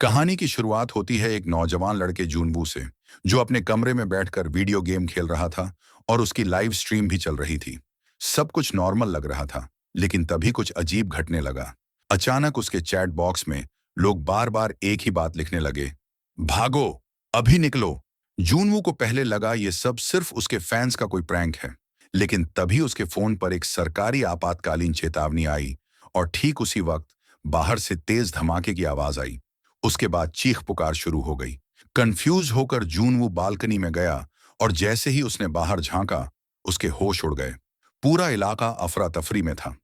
कहानी की शुरुआत होती है एक नौजवान लड़के जूनवू से, जो अपने कमरे में बैठकर वीडियो गेम खेल रहा था और उसकी लाइव स्ट्रीम भी चल रही थी। सब कुछ नॉर्मल लग रहा था, लेकिन तभी कुछ अजीब घटने लगा। अचानक उसके चैट बॉक्स में लोग बार बार एक ही बात लिखने लगे, भागो, अभी निकलो। जूनवू को पहले लगा ये सब सिर्फ उसके फैंस का कोई प्रैंक है, लेकिन तभी उसके फोन पर एक सरकारी आपातकालीन चेतावनी आई और ठीक उसी वक्त बाहर से तेज धमाके की आवाज आई। उसके बाद चीख पुकार शुरू हो गई। कंफ्यूज होकर जूनवू बालकनी में गया और जैसे ही उसने बाहर झांका, उसके होश उड़ गए। पूरा इलाका अफरा तफरी में था।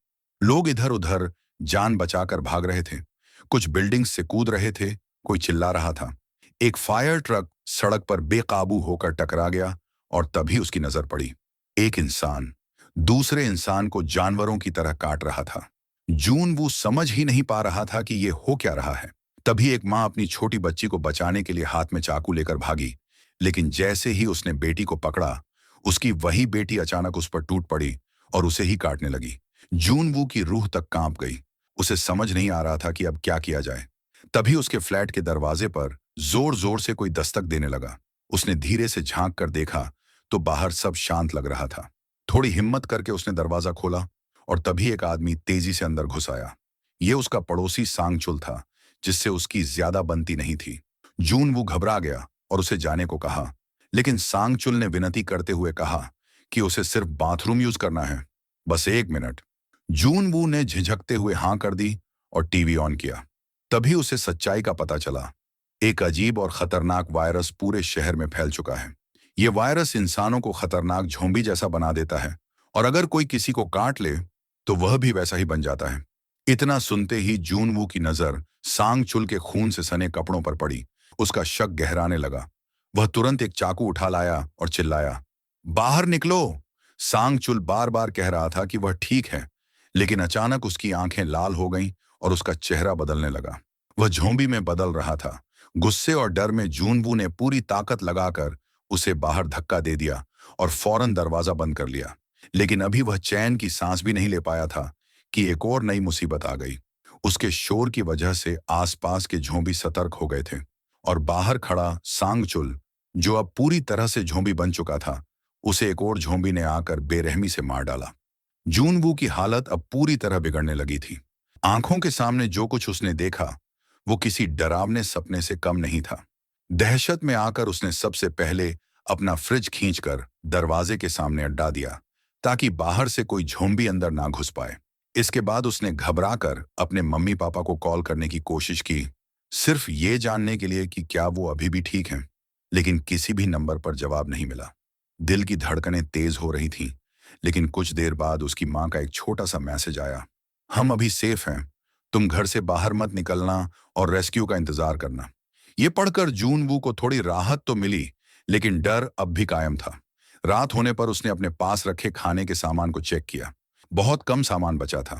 लोग इधर उधर जान बचाकर भाग रहे थे। कुछ बिल्डिंग्स से कूद रहे थे, कोई चिल्ला रहा था। एक फायर ट्रक सड़क पर बेकाबू होकर टकरा गया और तभी उसकी नजर पड़ी। एक इंसान दूसरे इंसान को जानवरों की तरह काट रहा था। जून वो समझ ही नहीं पा रहा था कि ये हो क्या रहा है। तभी एक माँ अपनी छोटी बच्ची को बचाने के लिए हाथ में चाकू लेकर भागी, लेकिन जैसे ही उसने बेटी को पकड़ा, उसकी वही बेटी अचानक उस पर टूट पड़ी और उसे ही काटने लगी। जून वू की रूह तक कांप गई। उसे समझ नहीं आ रहा था कि अब क्या किया जाए। तभी उसके फ्लैट के दरवाजे पर जोर जोर से कोई दस्तक देने लगा। उसने धीरे से झांक कर देखा तो बाहर सब शांत लग रहा था। थोड़ी हिम्मत करके उसने दरवाजा खोला और तभी एक आदमी तेजी से अंदर घुस आया। ये उसका पड़ोसी सांगचुल था, जिससे उसकी ज्यादा बनती नहीं थी। जून वो घबरा गया और उसे जाने को कहा, लेकिन सांगचुल ने विनती करते हुए कहा कि उसे सिर्फ बाथरूम यूज करना है, बस 1 मिनट। जून वू ने झिझकते हुए हाँ कर दी और टीवी ऑन किया। तभी उसे सच्चाई का पता चला। एक अजीब और खतरनाक वायरस पूरे शहर में फैल चुका है। यह वायरस इंसानों को खतरनाक झोंबी जैसा बना देता है और अगर कोई किसी को काट ले तो वह भी वैसा ही बन जाता है। इतना सुनते ही जूनवू की नजर सांगचुल के खून से सने कपड़ों पर पड़ी। उसका शक गहराने लगा। वह तुरंत एक चाकू उठा लाया और चिल्लाया, बाहर निकलो। सांगचुल बार बार कह रहा था कि वह ठीक है, लेकिन अचानक उसकी आंखें लाल हो गईं और उसका चेहरा बदलने लगा। वह झोंबी में बदल रहा था। गुस्से और डर में जूनवू ने पूरी ताकत लगाकर उसे बाहर धक्का दे दिया और फौरन दरवाजा बंद कर लिया। लेकिन अभी वह चैन की सांस भी नहीं ले पाया था कि एक और नई मुसीबत आ गई। उसके शोर की वजह से आसपास के झोंबी सतर्क हो गए थे और बाहर खड़ा सांगचुल, जो अब पूरी तरह से झोंबी बन चुका था, उसे एक और झोंबी ने आकर बेरहमी से मार डाला। जूनवू की हालत अब पूरी तरह बिगड़ने लगी थी। आंखों के सामने जो कुछ उसने देखा वो किसी डरावने सपने से कम नहीं था। दहशत में आकर उसने सबसे पहले अपना फ्रिज खींचकर दरवाजे के सामने अड्डा दिया, ताकि बाहर से कोई झोंबी अंदर ना घुस पाए। इसके बाद उसने घबराकर अपने मम्मी पापा को कॉल करने की कोशिश की, सिर्फ ये जानने के लिए कि क्या वो अभी भी ठीक हैं। लेकिन किसी भी नंबर पर जवाब नहीं मिला। दिल की धड़कनें तेज हो रही थीं, लेकिन कुछ देर बाद उसकी माँ का एक छोटा सा मैसेज आया, हम अभी सेफ हैं, तुम घर से बाहर मत निकलना और रेस्क्यू का इंतजार करना। ये पढ़कर जूनवू को थोड़ी राहत तो मिली, लेकिन डर अब भी कायम था। रात होने पर उसने अपने पास रखे खाने के सामान को चेक किया। बहुत कम सामान बचा था।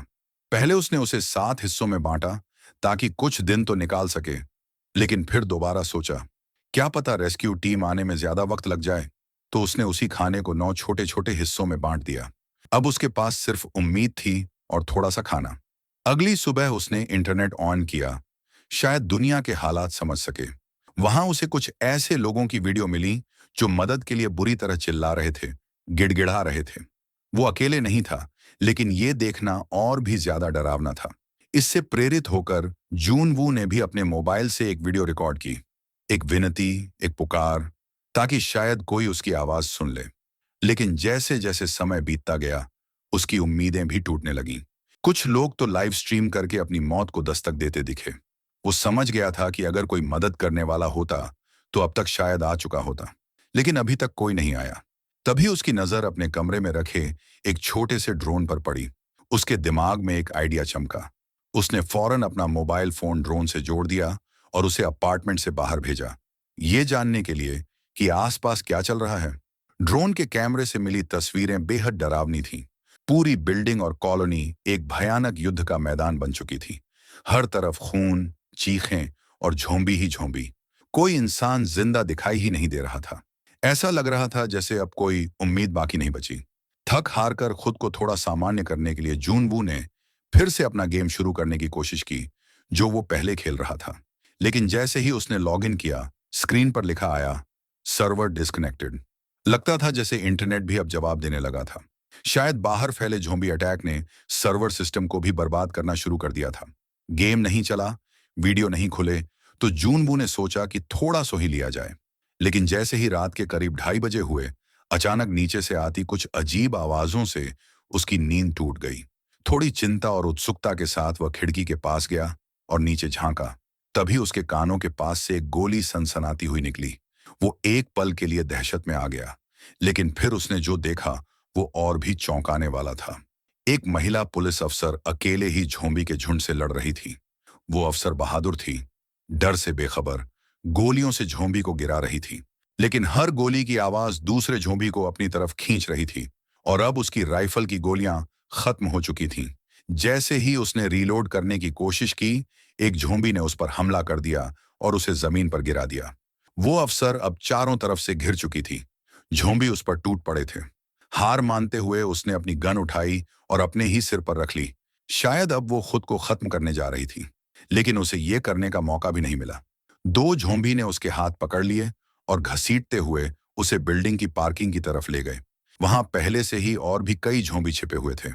पहले उसने उसे 7 हिस्सों में बांटा ताकि कुछ दिन तो निकाल सके, लेकिन फिर दोबारा सोचा, क्या पता रेस्क्यू टीम आने में ज्यादा वक्त लग जाए। तो उसने उसी खाने को 9 छोटे छोटे हिस्सों में बांट दिया। अब उसके पास सिर्फ उम्मीद थी और थोड़ा सा खाना। अगली सुबह उसने इंटरनेट ऑन किया, शायद दुनिया के हालात समझ सके। वहां उसे कुछ ऐसे लोगों की वीडियो मिली जो मदद के लिए बुरी तरह चिल्ला रहे थे, गिड़गिड़ा रहे थे। वो अकेले नहीं था, लेकिन ये देखना और भी ज्यादा डरावना था। इससे प्रेरित होकर जूनवू ने भी अपने मोबाइल से एक वीडियो रिकॉर्ड की, एक विनती, एक पुकार, ताकि शायद कोई उसकी आवाज सुन ले। लेकिन जैसे जैसे समय बीतता गया, उसकी उम्मीदें भी टूटने लगीं। कुछ लोग तो लाइव स्ट्रीम करके अपनी मौत को दस्तक देते दिखे। वो समझ गया था कि अगर कोई मदद करने वाला होता तो अब तक शायद आ चुका होता, लेकिन अभी तक कोई नहीं आया। तभी उसकी नजर अपने कमरे में रखे एक छोटे से ड्रोन पर पड़ी। उसके दिमाग में एक आइडिया चमका। उसने फौरन अपना मोबाइल फोन ड्रोन से जोड़ दिया और उसे अपार्टमेंट से बाहर भेजा, ये जानने के लिए कि आसपास क्या चल रहा है। ड्रोन के कैमरे से मिली तस्वीरें बेहद डरावनी थीं। पूरी बिल्डिंग और कॉलोनी एक भयानक युद्ध का मैदान बन चुकी थी। हर तरफ खून, चीखें और झोंबी ही झोंबी। कोई इंसान जिंदा दिखाई ही नहीं दे रहा था। ऐसा लग रहा था जैसे अब कोई उम्मीद बाकी नहीं बची। थक हार कर खुद को थोड़ा सामान्य करने के लिए जूनवू ने फिर से अपना गेम शुरू करने की कोशिश की, जो वो पहले खेल रहा था। लेकिन जैसे ही उसने लॉगिन किया, स्क्रीन पर लिखा आया, सर्वर डिस्कनेक्टेड। लगता था जैसे इंटरनेट भी अब जवाब देने लगा था। शायद बाहर फैले ज़ॉम्बी अटैक ने सर्वर सिस्टम को भी बर्बाद करना शुरू कर दिया था। गेम नहीं चला, वीडियो नहीं खुले, तो जूनबू ने सोचा कि थोड़ा सो ही लिया जाए। लेकिन जैसे ही रात के करीब 2:30 बजे हुए, अचानक नीचे से आती कुछ अजीब आवाजों से उसकी नींद टूट गई। थोड़ी चिंता और उत्सुकता के साथ वह खिड़की के पास गया और नीचे झांका। तभी उसके कानों के पास से एक गोली सनसनाती हुई निकली। वो एक पल के लिए दहशत में आ गया, लेकिन फिर उसने जो देखा वो और भी चौंकाने वाला था। एक महिला पुलिस अफसर अकेले ही ज़ॉम्बी के झुंड से लड़ रही थी। वो अफसर बहादुर थी, डर से बेखबर, गोलियों से ज़ॉम्बी को गिरा रही थी। लेकिन हर गोली की आवाज दूसरे ज़ॉम्बी को अपनी तरफ खींच रही थी, और अब उसकी राइफल की गोलियां खत्म हो चुकी थीं। जैसे ही उसने रीलोड करने की कोशिश की, एक ज़ॉम्बी ने उस पर हमला कर दिया और उसे जमीन पर गिरा दिया। वो अफसर अब चारों तरफ से घिर चुकी थी। ज़ॉम्बी उस पर टूट पड़े थे। हार मानते हुए उसने अपनी गन उठाई और अपने ही सिर पर रख ली। शायद अब वो खुद को खत्म करने जा रही थी, लेकिन उसे ये करने का मौका भी नहीं मिला। दो ज़ॉम्बी ने उसके हाथ पकड़ लिए और घसीटते हुए उसे बिल्डिंग की पार्किंग की तरफ ले गए। वहां पहले से ही और भी कई ज़ॉम्बी छिपे हुए थे।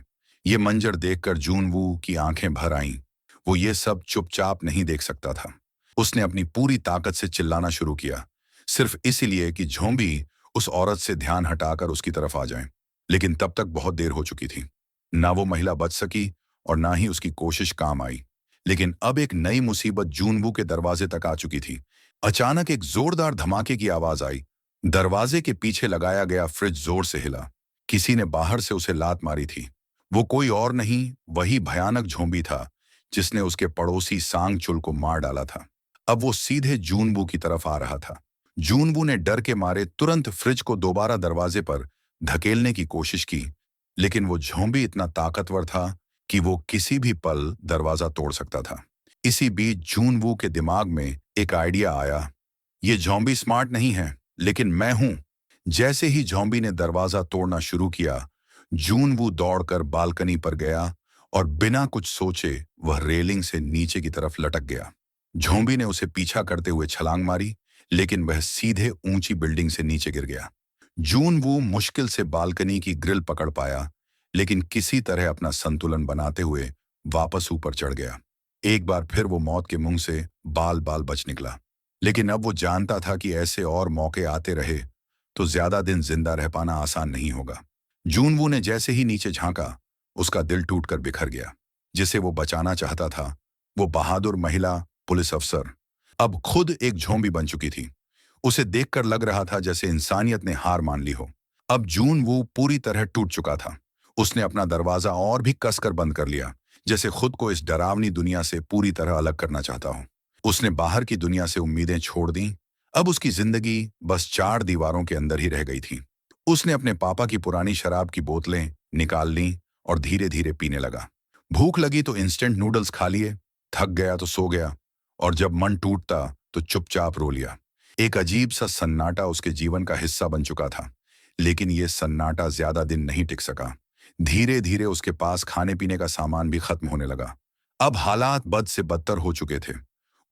ये मंजर देखकर जूनवू की आंखें भर आईं। वो ये सब चुपचाप नहीं देख सकता था। उसने अपनी पूरी ताकत से चिल्लाना शुरू किया, सिर्फ इसीलिए कि ज़ॉम्बी उस औरत से ध्यान हटाकर उसकी तरफ आ जाएं। लेकिन तब तक बहुत देर हो चुकी थी। ना वो महिला बच सकी और ना ही उसकी कोशिश काम आई। लेकिन अब एक नई मुसीबत जूनवू के दरवाजे तक आ चुकी थी। अचानक एक जोरदार धमाके की आवाज आई। दरवाजे के पीछे लगाया गया फ्रिज जोर से हिला। किसी ने बाहर से उसे लात मारी थी। वो कोई और नहीं, वही भयानक ज़ॉम्बी था जिसने उसके पड़ोसी सांगचुल को मार डाला था। अब वो सीधे जूनवू की तरफ आ रहा था। जूनवू ने डर के मारे तुरंत फ्रिज को दोबारा दरवाजे पर धकेलने की कोशिश की, लेकिन वो ज़ॉम्बी इतना ताकतवर था कि वो किसी भी पल दरवाजा तोड़ सकता था। इसी बीच जूनवू के दिमाग में एक आइडिया आया। ये ज़ॉम्बी स्मार्ट नहीं है, लेकिन मैं हूं। जैसे ही ज़ॉम्बी ने दरवाजा तोड़ना शुरू किया, जूनवू दौड़कर बालकनी पर गया और बिना कुछ सोचे वह रेलिंग से नीचे की तरफ लटक गया। ज़ॉम्बी ने उसे पीछा करते हुए छलांग मारी, लेकिन वह सीधे ऊंची बिल्डिंग से नीचे गिर गया। जूनवू मुश्किल से बालकनी की ग्रिल पकड़ पाया, लेकिन किसी तरह अपना संतुलन बनाते हुए वापस ऊपर चढ़ गया। एक बार फिर वो मौत के मुंह से बाल बाल बच निकला। लेकिन अब वो जानता था कि ऐसे और मौके आते रहे तो ज्यादा दिन जिंदा रह पाना आसान नहीं होगा। जूनवू ने जैसे ही नीचे झांका, उसका दिल टूटकर बिखर गया। जिसे वो बचाना चाहता था, वो बहादुर महिला पुलिस अफसर, अब खुद एक ज़ॉम्बी बन चुकी थी। उसे देखकर लग रहा था जैसे इंसानियत ने हार मान ली हो। अब जूनवू पूरी तरह टूट चुका था। उसने अपना दरवाजा और भी कसकर बंद कर लिया, जैसे खुद को इस डरावनी दुनिया से पूरी तरह अलग करना चाहता हो। उसने बाहर की दुनिया से उम्मीदें छोड़ दी। अब उसकी जिंदगी बस 4 दीवारों के अंदर ही रह गई थी। उसने अपने पापा की पुरानी शराब की बोतलें निकाल लीं और धीरे धीरे पीने लगा। भूख लगी तो इंस्टेंट नूडल्स खा लिए, थक गया तो सो गया, और जब मन टूटता तो चुपचाप रो लिया। एक अजीब सा सन्नाटा उसके जीवन का हिस्सा बन चुका था। लेकिन यह सन्नाटा ज्यादा दिन नहीं टिक सका। धीरे धीरे उसके पास खाने पीने का सामान भी खत्म होने लगा। अब हालात बद से बदतर हो चुके थे।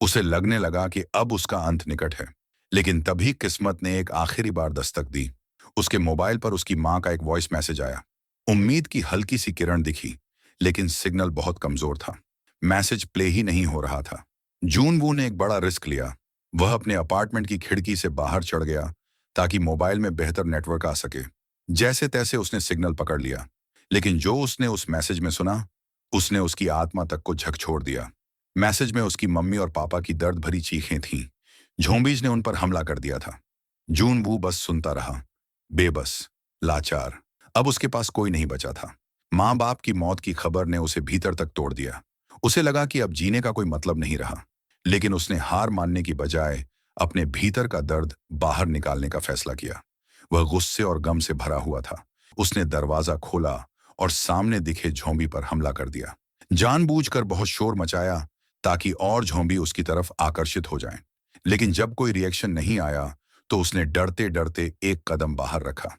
उसे लगने लगा कि अब उसका अंत निकट है। लेकिन तभी किस्मत ने एक आखिरी बार दस्तक दी। उसके मोबाइल पर उसकी मां का एक वॉइस मैसेज आया। उम्मीद की हल्की सी किरण दिखी, लेकिन सिग्नल बहुत कमजोर था। मैसेज प्ले ही नहीं हो रहा था। जूनवू ने एक बड़ा रिस्क लिया। वह अपने अपार्टमेंट की खिड़की से बाहर चढ़ गया ताकि मोबाइल में बेहतर नेटवर्क आ सके। जैसे तैसे उसने सिग्नल पकड़ लिया, लेकिन जो उसने उस मैसेज में सुना, उसने उसकी आत्मा तक को झकझोर दिया। मैसेज में उसकी मम्मी और पापा की दर्द भरी चीखें थीं। ज़ॉम्बीज़ ने उन पर हमला कर दिया था। जूनवू बस सुनता रहा, बेबस, लाचार। अब उसके पास कोई नहीं बचा था। माँ बाप की मौत की खबर ने उसे भीतर तक तोड़ दिया। उसे लगा कि अब जीने का कोई मतलब नहीं रहा। लेकिन उसने हार मानने की बजाय अपने भीतर का दर्द बाहर निकालने का फैसला किया। वह गुस्से और गम से भरा हुआ था। उसने दरवाजा खोला और सामने दिखे ज़ॉम्बी पर हमला कर दिया। जानबूझकर बहुत शोर मचाया ताकि और ज़ॉम्बी उसकी तरफ आकर्षित हो जाएं। लेकिन जब कोई रिएक्शन नहीं आया तो उसने डरते डरते एक कदम बाहर रखा।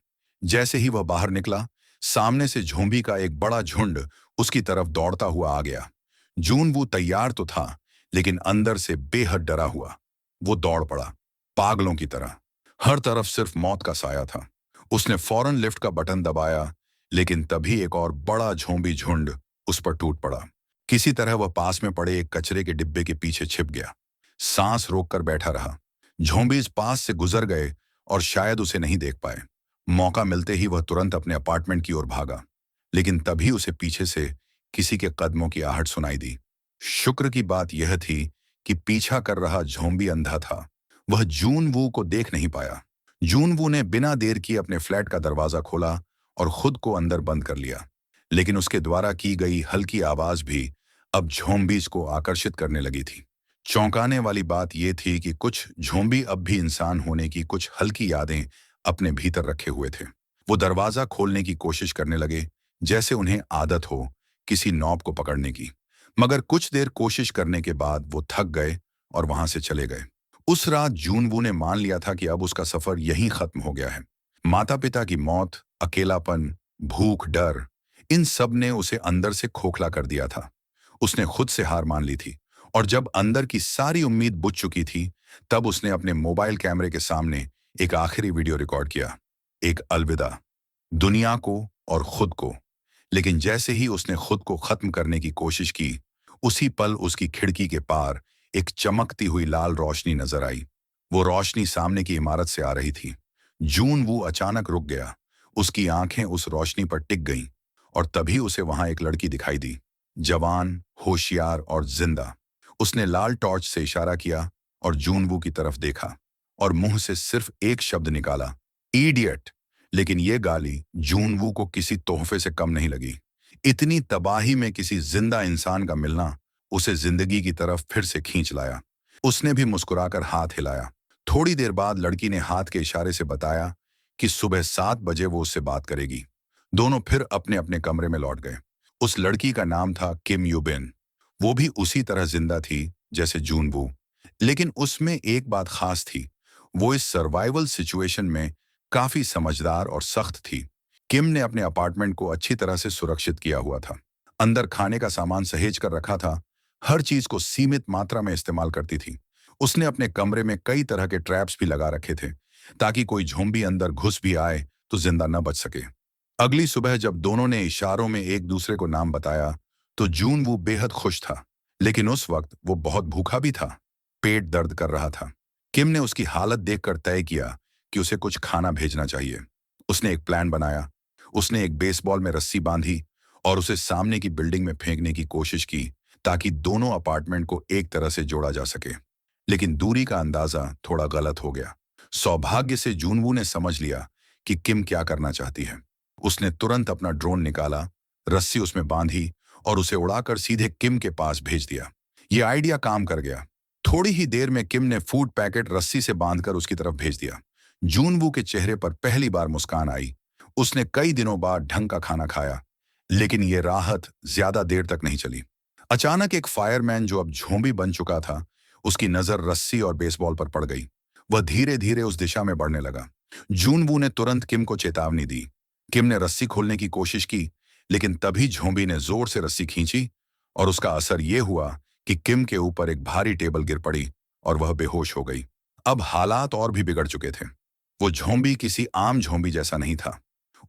जैसे ही वह बाहर निकला, सामने से ज़ॉम्बी का एक बड़ा झुंड उसकी तरफ दौड़ता हुआ आ गया। जूनवू तैयार तो था, लेकिन अंदर से बेहद डरा हुआ वो दौड़ पड़ा, पागलों की तरह। हर तरफ सिर्फ मौत का साया था। उसने फौरन लिफ्ट का बटन दबाया, लेकिन तभी एक और बड़ा झोंबी झुंड उस पर टूट पड़ा। किसी तरह वह पास में पड़े एक कचरे के डिब्बे के पीछे छिप गया। सांस रोककर बैठा रहा। झोंबीज पास से गुजर गए और शायद उसे नहीं देख पाए। मौका मिलते ही वह तुरंत अपने अपार्टमेंट की ओर भागा, लेकिन तभी उसे पीछे से किसी के कदमों की आहट सुनाई दी। शुक्र की बात यह थी कि पीछा कर रहा झोंबी अंधा था। वह जून वू को देख नहीं पाया। जून वू ने बिना देर किए अपने फ्लैट का दरवाजा खोला और खुद को अंदर बंद कर लिया। लेकिन उसके द्वारा की गई हल्की आवाज भी अब झोंबीज को आकर्षित करने लगी थी। चौंकाने वाली बात यह थी कि कुछ झोंबी अब भी इंसान होने की कुछ हल्की यादें अपने भीतर रखे हुए थे। वो दरवाजा खोलने की कोशिश करने लगे, जैसे उन्हें आदत हो किसी नॉब को पकड़ने की। मगर कुछ देर कोशिश करने के बाद वो थक गए और वहां से चले गए। उस रात जूनवू ने मान लिया था कि अब उसका सफर यहीं खत्म हो गया है। माता पिता की मौत, अकेलापन, भूख, डर, इन सब ने उसे अंदर से खोखला कर दिया था। उसने खुद से हार मान ली थी और जब अंदर की सारी उम्मीद बुझ चुकी थी, तब उसने अपने मोबाइल कैमरे के सामने एक आखिरी वीडियो रिकॉर्ड किया। एक अलविदा दुनिया को और खुद को। लेकिन जैसे ही उसने खुद को खत्म करने की कोशिश की, उसी पल उसकी खिड़की के पार एक चमकती हुई लाल रोशनी नजर आई। वो रोशनी सामने की इमारत से आ रही थी। जून वो अचानक रुक गया। उसकी आंखें उस रोशनी पर टिक गईं और तभी उसे वहां एक लड़की दिखाई दी, जवान, होशियार और जिंदा। उसने लाल टॉर्च से इशारा किया और जूनवू की तरफ देखा और मुंह से सिर्फ एक शब्द निकाला, इडियट। लेकिन यह गाली जूनवू को किसी तोहफे से कम नहीं लगी। इतनी तबाही में किसी जिंदा इंसान का मिलना उसे जिंदगी की तरफ फिर से खींच लाया। उसने भी मुस्कुराकर हाथ हिलाया। थोड़ी देर बाद लड़की ने हाथ के इशारे से बताया कि सुबह 7 बजे वो उससे बात करेगी। दोनों फिर अपने अपने कमरे में लौट गए। उस लड़की का नाम था किम यूबिन। वो भी उसी तरह जिंदा थी जैसे जूनवू, लेकिन उसमें एक बात खास थी। वो इस सर्वाइवल सिचुएशन में काफी समझदार और सख्त थी। किम ने अपने अपार्टमेंट को अच्छी तरह से सुरक्षित किया हुआ था। अंदर खाने का सामान सहेज कर रखा था। हर चीज को सीमित मात्रा में इस्तेमाल करती थी। उसने अपने कमरे में कई तरह के ट्रैप्स भी लगा रखे थे, ताकि कोई झोंबी अंदर घुस भी आए तो जिंदा न बच सके। अगली सुबह जब दोनों ने इशारों में एक दूसरे को नाम बताया, तो जून वो बेहद खुश था। लेकिन उस वक्त वो बहुत भूखा भी था। पेट दर्द कर रहा था। किम ने उसकी हालत देखकर तय किया कि उसे कुछ खाना भेजना चाहिए। उसने एक प्लान बनाया। उसने एक बेसबॉल में रस्सी बांधी और उसे सामने की बिल्डिंग में फेंकने की कोशिश की, ताकि दोनों अपार्टमेंट को एक तरह से जोड़ा जा सके। लेकिन दूरी का अंदाजा थोड़ा गलत हो गया। सौभाग्य से जूनवू ने समझ लिया कि किम क्या करना चाहती है। उसने तुरंत अपना ड्रोन निकाला, रस्सी उसमें बांधी और उसे उड़ाकर सीधे किम के पास भेज दिया। यह आइडिया काम कर गया। थोड़ी ही देर में किम ने फूड पैकेट रस्सी से बांधकर उसकी तरफ भेज दिया। जूनवू के चेहरे पर पहली बार मुस्कान आई। उसने कई दिनों बाद ढंग का खाना खाया, लेकिन यह राहत ज्यादा देर तक नहीं चली। अचानक एक फायरमैन जो अब झोंबी बन चुका था, उसकी नजर रस्सी और बेसबॉल पर पड़ गई। वह धीरे धीरे उस दिशा में बढ़ने लगा। जूनवू ने तुरंत किम को चेतावनी दी। किम ने रस्सी खोलने की कोशिश की, लेकिन तभी झोंबी ने जोर से रस्सी खींची और उसका असर यह हुआ कि किम के ऊपर एक भारी टेबल गिर पड़ी और वह बेहोश हो गई। अब हालात और भी बिगड़ चुके थे। वो झोंबी किसी आम झोंबी जैसा नहीं था।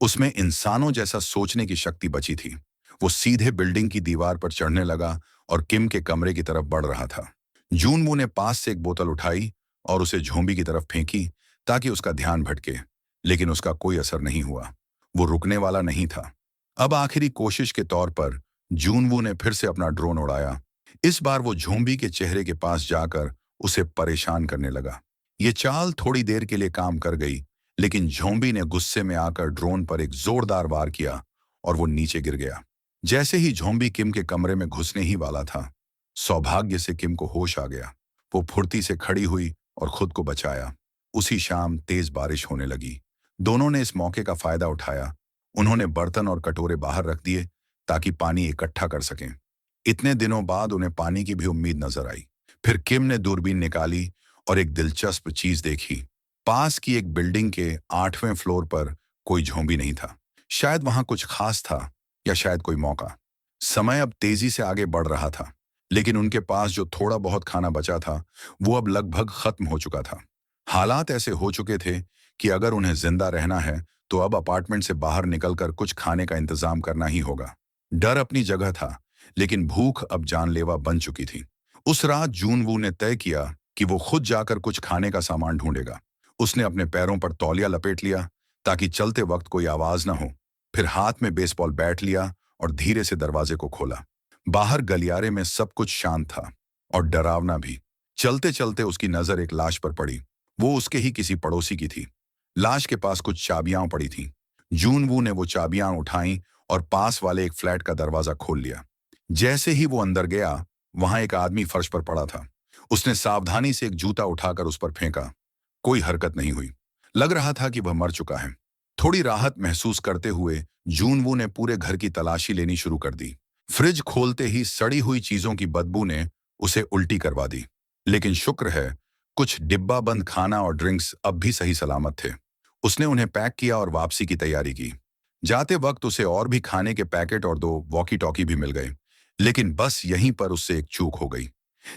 उसमें इंसानों जैसा सोचने की शक्ति बची थी। वो सीधे बिल्डिंग की दीवार पर चढ़ने लगा और किम के कमरे की तरफ बढ़ रहा था। जूनवू ने पास से एक बोतल उठाई और उसे झोंबी की तरफ फेंकी, ताकि उसका ध्यान भटके, लेकिन उसका कोई असर नहीं हुआ। वो रुकने वाला नहीं था। अब आखिरी कोशिश के तौर पर जूनवू ने फिर से अपना ड्रोन उड़ाया। इस बार वो झोंबी के चेहरे के पास जाकर उसे परेशान करने लगा। ये चाल थोड़ी देर के लिए काम कर गई, लेकिन झोंबी ने गुस्से में आकर ड्रोन पर एक जोरदार वार किया और वो नीचे गिर गया। जैसे ही झोंबी किम के कमरे में घुसने ही वाला था, सौभाग्य से किम को होश आ गया। वो फुर्ती से खड़ी हुई और खुद को बचाया। उसी शाम तेज बारिश होने लगी। दोनों ने इस मौके का फायदा उठाया। उन्होंने बर्तन और कटोरे बाहर रख दिए, ताकि पानी इकट्ठा कर सकें। इतने दिनों बाद उन्हें पानी की भी उम्मीद नजर आई। फिर किम ने दूरबीन निकाली और एक दिलचस्प चीज देखी। पास की एक बिल्डिंग के 8वें फ्लोर पर कोई झोंबी नहीं था। शायद वहां कुछ खास था, या शायद कोई मौका। समय अब तेजी से आगे बढ़ रहा था, लेकिन उनके पास जो थोड़ा बहुत खाना बचा था वो अब लगभग खत्म हो चुका था। हालात ऐसे हो चुके थे कि अगर उन्हें जिंदा रहना है तो अब अपार्टमेंट से बाहर निकलकर कुछ खाने का इंतजाम करना ही होगा। डर अपनी जगह था, लेकिन भूख अब जानलेवा बन चुकी थी। उस रात जूनवू ने तय किया कि वो खुद जाकर कुछ खाने का सामान ढूंढेगा। उसने अपने पैरों पर तौलिया लपेट लिया ताकि चलते वक्त कोई आवाज ना हो। फिर हाथ में बेसबॉल बैट लिया और धीरे से दरवाजे को खोला। बाहर गलियारे में सब कुछ शांत था और डरावना भी। चलते चलते उसकी नजर एक लाश पर पड़ी। वो उसके ही किसी पड़ोसी की थी। लाश के पास कुछ चाबियां पड़ी थीं। जूनवू ने वो चाबियां उठाई और पास वाले एक फ्लैट का दरवाजा खोल लिया। जैसे ही वो अंदर गया, वहां एक आदमी फर्श पर पड़ा था। उसने सावधानी से एक जूता उठाकर उस पर फेंका। कोई हरकत नहीं हुई। लग रहा था कि वह मर चुका है। थोड़ी राहत महसूस करते हुए जूनवू ने पूरे घर की तलाशी लेनी शुरू कर दी। फ्रिज खोलते ही सड़ी हुई चीजों की बदबू ने उसे उल्टी करवा दी। लेकिन शुक्र है, कुछ डिब्बा बंद खाना और ड्रिंक्स अब भी सही सलामत थे। उसने उन्हें पैक किया और वापसी की तैयारी की। जाते वक्त उसे और भी खाने के पैकेट और 2 वॉकी टॉकी भी मिल गए। लेकिन बस यहीं पर उससे एक चूक हो गई।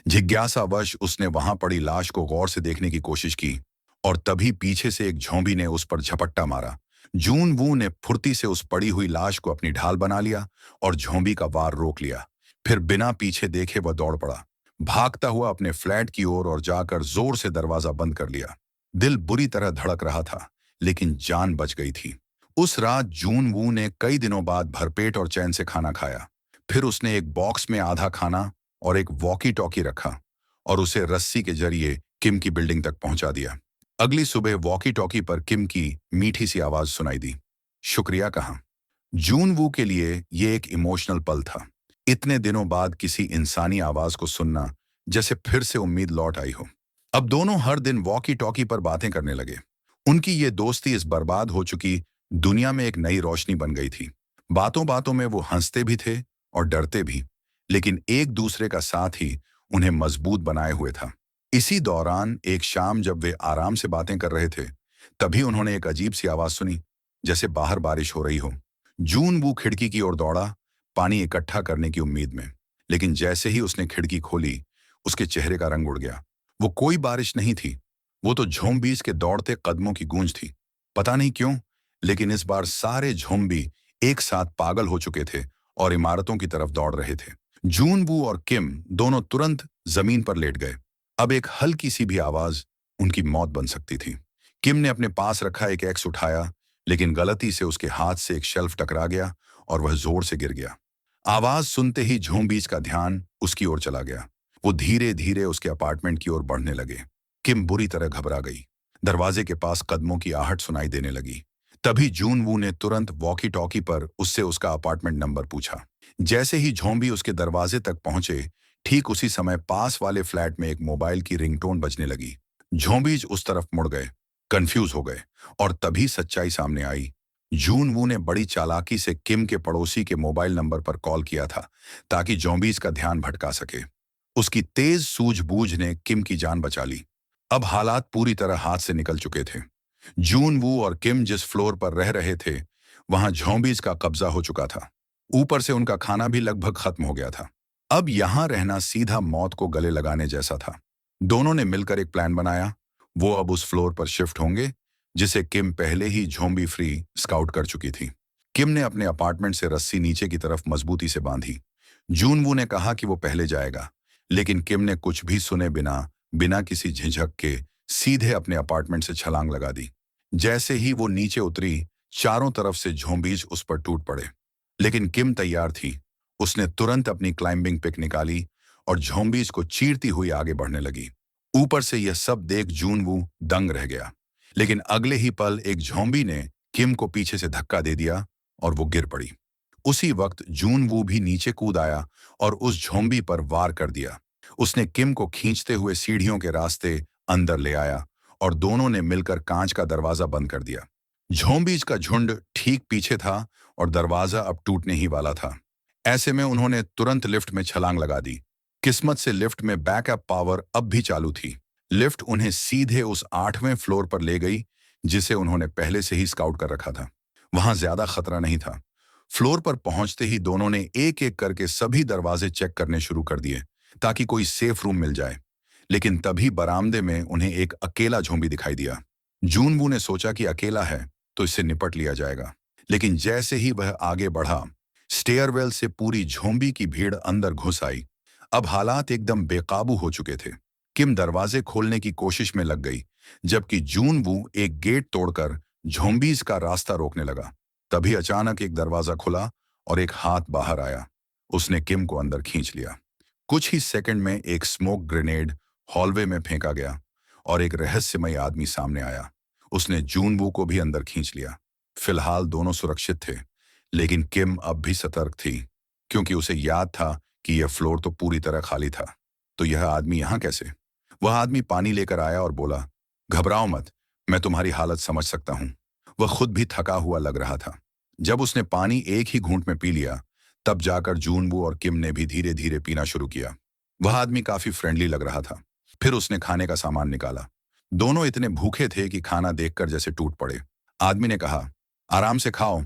जिज्ञासावश उसने वहां पड़ी लाश को गौर से देखने की कोशिश की और तभी पीछे से एक झोंबी ने उस पर झपट्टा मारा। जून वू ने फुर्ती से उस पड़ी हुई लाश को अपनी ढाल बना लिया और झोंबी का वार रोक लिया। फिर बिना पीछे देखे वह दौड़ पड़ा, भागता हुआ अपने फ्लैट की ओर और जाकर जोर से दरवाजा बंद कर लिया। दिल बुरी तरह धड़क रहा था, लेकिन जान बच गई थी। उस रात जून वू ने कई दिनों बाद भरपेट और चैन से खाना खाया। फिर उसने एक बॉक्स में आधा खाना और एक वॉकी टॉकी रखा और उसे रस्सी के जरिए किम की बिल्डिंग तक पहुंचा दिया। अगली सुबह वॉकी टॉकी पर किम की मीठी सी आवाज सुनाई दी। शुक्रिया कहा। जून वू के लिए ये एक इमोशनल पल था। इतने दिनों बाद किसी इंसानी आवाज को सुनना, जैसे फिर से उम्मीद लौट आई हो। अब दोनों हर दिन वॉकी टॉकी पर बातें करने लगे। उनकी ये दोस्ती इस बर्बाद हो चुकी दुनिया में एक नई रोशनी बन गई थी। बातों बातों में वो हंसते भी थे और डरते भी, लेकिन एक दूसरे का साथ ही उन्हें मजबूत बनाए हुए था। इसी दौरान एक शाम जब वे आराम से बातें कर रहे थे, तभी उन्होंने एक अजीब सी आवाज सुनी, जैसे बाहर बारिश हो रही हो। जून वो खिड़की की ओर दौड़ा, पानी इकट्ठा करने की उम्मीद में। लेकिन जैसे ही उसने खिड़की खोली, उसके चेहरे का रंग उड़ गया। वो कोई बारिश नहीं थी, वो तो झोंबीज के दौड़ते कदमों की गूंज थी। पता नहीं क्यों, लेकिन इस बार सारे झोंबी एक साथ पागल हो चुके थे और इमारतों की तरफ दौड़ रहे थे। जून वू और किम दोनों तुरंत जमीन पर लेट गए। अब एक हल्की सी भी आवाज उनकी मौत बन सकती थी। किम ने अपने पास रखा एक एक्स उठाया, लेकिन गलती से उसके हाथ से एक शेल्फ टकरा गया और वह जोर से गिर गया। आवाज सुनते ही झोंबीज का ध्यान उसकी ओर चला गया। वो धीरे धीरे उसके अपार्टमेंट की ओर बढ़ने लगे। किम बुरी तरह घबरा गई। दरवाजे के पास कदमों की आहट सुनाई देने लगी। तभी जून वू ने तुरंत वॉकी टॉकी पर उससे उसका अपार्टमेंट नंबर पूछा। जैसे ही झोंबी उसके दरवाजे तक पहुंचे, ठीक उसी समय पास वाले फ्लैट में एक मोबाइल की रिंगटोन बजने लगी। झोंबीज उस तरफ मुड़ गए, कंफ्यूज हो गए, और तभी सच्चाई सामने आई। जून वू ने बड़ी चालाकी से किम के पड़ोसी के मोबाइल नंबर पर कॉल किया था ताकि ज़ॉम्बीज का ध्यान भटका सके। उसकी तेज सूझबूझ ने किम की जान बचा ली। अब हालात पूरी तरह हाथ से निकल चुके थे। जून वू और किम जिस फ्लोर पर रह रहे थे, वहां ज़ॉम्बीज का कब्जा हो चुका था। ऊपर से उनका खाना भी लगभग खत्म हो गया था। अब यहां रहना सीधा मौत को गले लगाने जैसा था। दोनों ने मिलकर एक प्लान बनाया। वो अब उस फ्लोर पर शिफ्ट होंगे जिसे किम पहले ही ज़ॉम्बी फ्री स्काउट कर चुकी थी। किम ने अपने अपार्टमेंट से रस्सी नीचे की तरफ मजबूती से बांधी। जूनवू ने कहा कि वो पहले जाएगा, लेकिन किम ने कुछ भी सुने बिना बिना किसी झिझक के सीधे अपने अपार्टमेंट से छलांग लगा दी। जैसे ही वो नीचे उतरी, चारों तरफ से ज़ॉम्बीज उस पर टूट पड़े। लेकिन किम तैयार थी। उसने तुरंत अपनी क्लाइंबिंग पिक निकाली और ज़ॉम्बीज को चीरती हुई आगे बढ़ने लगी। ऊपर से यह सब देख जूनवू दंग रह गया। लेकिन अगले ही पल एक ज़ॉम्बी ने किम को पीछे से धक्का दे दिया और वो गिर पड़ी। उसी वक्त जूनवू भी नीचे कूद आया और उस ज़ॉम्बी पर वार कर दिया। उसने किम को खींचते हुए सीढ़ियों के रास्ते अंदर ले आया और दोनों ने मिलकर कांच का दरवाजा बंद कर दिया। ज़ॉम्बीज का झुंड ठीक पीछे था और दरवाजा अब टूटने ही वाला था। ऐसे में उन्होंने तुरंत लिफ्ट में छलांग लगा दी। किस्मत से लिफ्ट में बैकअप पावर अब भी चालू थी। लिफ्ट उन्हें सीधे उस 8वें फ्लोर पर ले गई जिसे उन्होंने पहले से ही स्काउट कर रखा था। वहां ज्यादा खतरा नहीं था। फ्लोर पर पहुंचते ही दोनों ने एक एक करके सभी दरवाजे चेक करने शुरू कर दिए ताकि कोई सेफ रूम मिल जाए। लेकिन तभी बरामदे में उन्हें एक अकेला ज़ॉम्बी दिखाई दिया। जूनवू ने सोचा कि अकेला है तो इससे निपट लिया जाएगा। लेकिन जैसे ही वह आगे बढ़ा, स्टेयरवेल से पूरी ज़ॉम्बी की भीड़ अंदर घुस आई। अब हालात एकदम बेकाबू हो चुके थे। किम दरवाजे खोलने की कोशिश में लग गई, जबकि जूनवू एक गेट तोड़कर ज़ॉम्बीज का रास्ता रोकने लगा। तभी अचानक एक दरवाजा खुला और एक हाथ बाहर आया। उसने किम को अंदर खींच लिया। कुछ ही सेकंड में एक स्मोक ग्रेनेड हॉलवे में फेंका गया और एक रहस्यमय आदमी सामने आया। उसने जूनवू को भी अंदर खींच लिया। फिलहाल दोनों सुरक्षित थे, लेकिन किम अब भी सतर्क थी, क्योंकि उसे याद था कि यह फ्लोर तो पूरी तरह खाली था। तो यह आदमी यहाँ कैसे? वह आदमी पानी लेकर आया और बोला, घबराओ मत, मैं तुम्हारी हालत समझ सकता हूँ। वह खुद भी थका हुआ लग रहा था। जब उसने पानी एक ही घूंट में पी लिया, तब जाकर जूनवू और किम ने भी धीरे धीरे पीना शुरू किया। वह आदमी काफी फ्रेंडली लग रहा था। फिर उसने खाने का सामान निकाला। दोनों इतने भूखे थे कि खाना देखकर जैसे टूट पड़े। आदमी ने कहा, आराम से खाओ,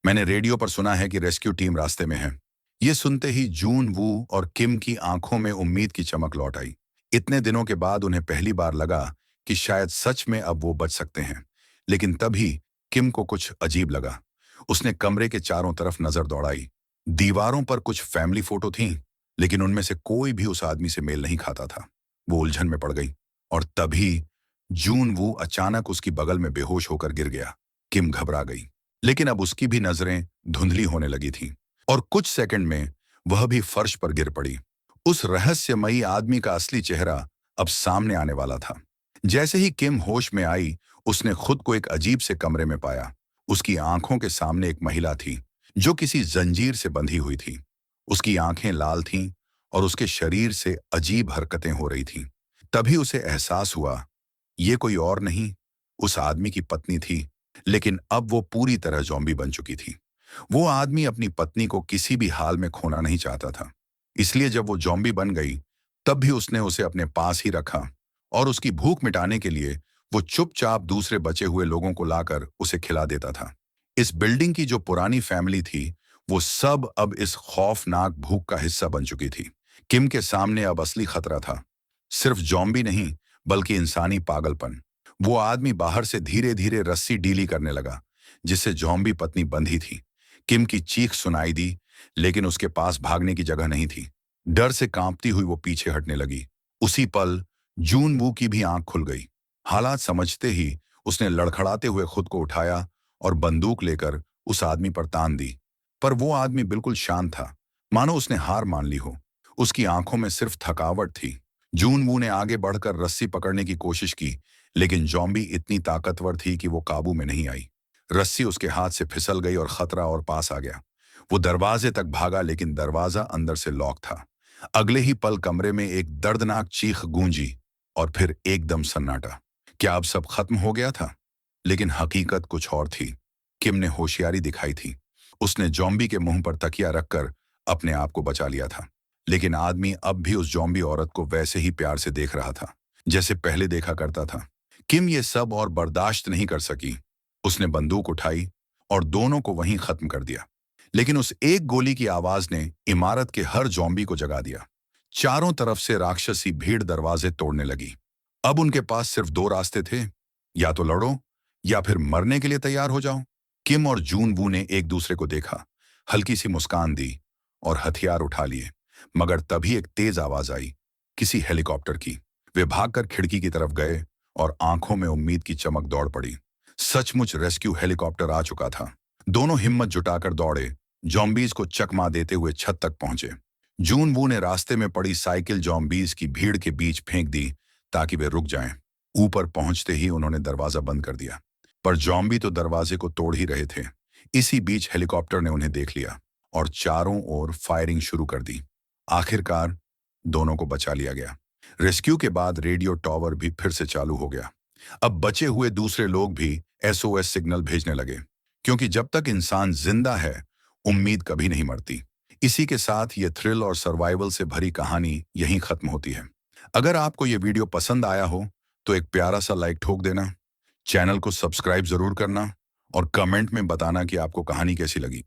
मैंने रेडियो पर सुना है कि रेस्क्यू टीम रास्ते में है। ये सुनते ही जूनवू और किम की आंखों में उम्मीद की चमक लौट आई। इतने दिनों के बाद उन्हें पहली बार लगा कि शायद सच में अब वो बच सकते हैं। लेकिन तभी किम को कुछ अजीब लगा। उसने कमरे के चारों तरफ नजर दौड़ाई। दीवारों पर कुछ फैमिली फोटो थीं, लेकिन उनमें से कोई भी उस आदमी से मेल नहीं खाता था। वो उलझन में पड़ गई और तभी जूनवू अचानक उसकी बगल में बेहोश होकर गिर गया। किम घबरा गई, लेकिन अब उसकी भी नजरें धुंधली होने लगी थीं और कुछ सेकंड में वह भी फर्श पर गिर पड़ी। उस रहस्यमयी आदमी का असली चेहरा अब सामने आने वाला था। जैसे ही किम होश में आई, उसने खुद को एक अजीब से कमरे में पाया। उसकी आंखों के सामने एक महिला थी, जो किसी जंजीर से बंधी हुई थी। उसकी आंखें लाल थीं और उसके शरीर से अजीब हरकतें हो रही थीं। तभी उसे एहसास हुआ, ये कोई और नहीं, उस आदमी की पत्नी थी, लेकिन अब वो पूरी तरह ज़ॉम्बी बन चुकी थी। वो आदमी अपनी पत्नी को किसी भी हाल में खोना नहीं चाहता था। इसलिए जब वो ज़ॉम्बी बन गई, तब भी उसने उसे अपने पास ही रखा और उसकी भूख मिटाने के लिए वो चुपचाप दूसरे बचे हुए लोगों को लाकर उसे खिला देता था। इस बिल्डिंग की जो पुरानी फैमिली थी, वो सब अब इस खौफनाक भूख का हिस्सा बन चुकी थी। किम के सामने अब असली खतरा था, सिर्फ ज़ॉम्बी नहीं, बल्कि इंसानी पागलपन। वो आदमी बाहर से धीरे धीरे रस्सी डीली करने लगा, जिससे ज़ॉम्बी पत्नी बंधी थी। किम की चीख सुनाई दी, लेकिन उसके पास भागने की जगह नहीं थी। डर से कांपती हुई वो पीछे हटने लगी। उसी पल जूनवू की भी आंख खुल गई। हालात समझते ही उसने लड़खड़ाते हुए खुद को उठाया और बंदूक लेकर उस आदमी पर तान दी। पर वो आदमी बिल्कुल शांत था, मानो उसने हार मान ली हो। उसकी आंखों में सिर्फ थकावट थी। जूनवू ने आगे बढ़कर रस्सी पकड़ने की कोशिश की, लेकिन ज़ॉम्बी इतनी ताकतवर थी कि वो काबू में नहीं आई। रस्सी उसके हाथ से फिसल गई और खतरा और पास आ गया। वो दरवाजे तक भागा, लेकिन दरवाजा अंदर से लॉक था। अगले ही पल कमरे में एक दर्दनाक चीख गूंजी और फिर एकदम सन्नाटा। क्या अब सब खत्म हो गया था? लेकिन हकीकत कुछ और थी। किम ने होशियारी दिखाई थी। उसने ज़ॉम्बी के मुंह पर तकिया रखकर अपने आप को बचा लिया था। लेकिन आदमी अब भी उस ज़ॉम्बी औरत को वैसे ही प्यार से देख रहा था, जैसे पहले देखा करता था। किम ये सब और बर्दाश्त नहीं कर सकी। उसने बंदूक उठाई और दोनों को वहीं खत्म कर दिया। लेकिन उस एक गोली की आवाज ने इमारत के हर ज़ॉम्बी को जगा दिया। चारों तरफ से राक्षसी भीड़ दरवाजे तोड़ने लगी। अब उनके पास सिर्फ दो रास्ते थे, या तो लड़ो या फिर मरने के लिए तैयार हो जाओ। किम और जूनवू ने एक दूसरे को देखा, हल्की सी मुस्कान दी और हथियार उठा लिए। मगर तभी एक तेज आवाज आई, किसी हेलीकॉप्टर की। वे भागकर खिड़की की तरफ गए और आंखों में उम्मीद की चमक दौड़ पड़ी। सचमुच रेस्क्यू हेलीकॉप्टर आ चुका था। दोनों हिम्मत जुटाकर दौड़े, जॉम्बीज को चकमा देते हुए छत तक पहुंचे। जूनवू ने रास्ते में पड़ी साइकिल जॉम्बीज की भीड़ के बीच फेंक दी ताकि वे रुक जाएं। ऊपर पहुंचते ही उन्होंने दरवाजा बंद कर दिया, पर जॉम्बी तो दरवाजे को तोड़ ही रहे थे। इसी बीच हेलीकॉप्टर ने उन्हें देख लिया और चारों ओर फायरिंग शुरू कर दी। आखिरकार दोनों को बचा लिया गया। रेस्क्यू के बाद रेडियो टॉवर भी फिर से चालू हो गया। अब बचे हुए दूसरे लोग भी एसओएस सिग्नल भेजने लगे, क्योंकि जब तक इंसान जिंदा है, उम्मीद कभी नहीं मरती। इसी के साथ ये थ्रिल और सर्वाइवल से भरी कहानी यहीं खत्म होती है। अगर आपको ये वीडियो पसंद आया हो तो एक प्यारा सा लाइक ठोक देना, चैनल को सब्सक्राइब जरूर करना और कमेंट में बताना कि आपको कहानी कैसी लगी।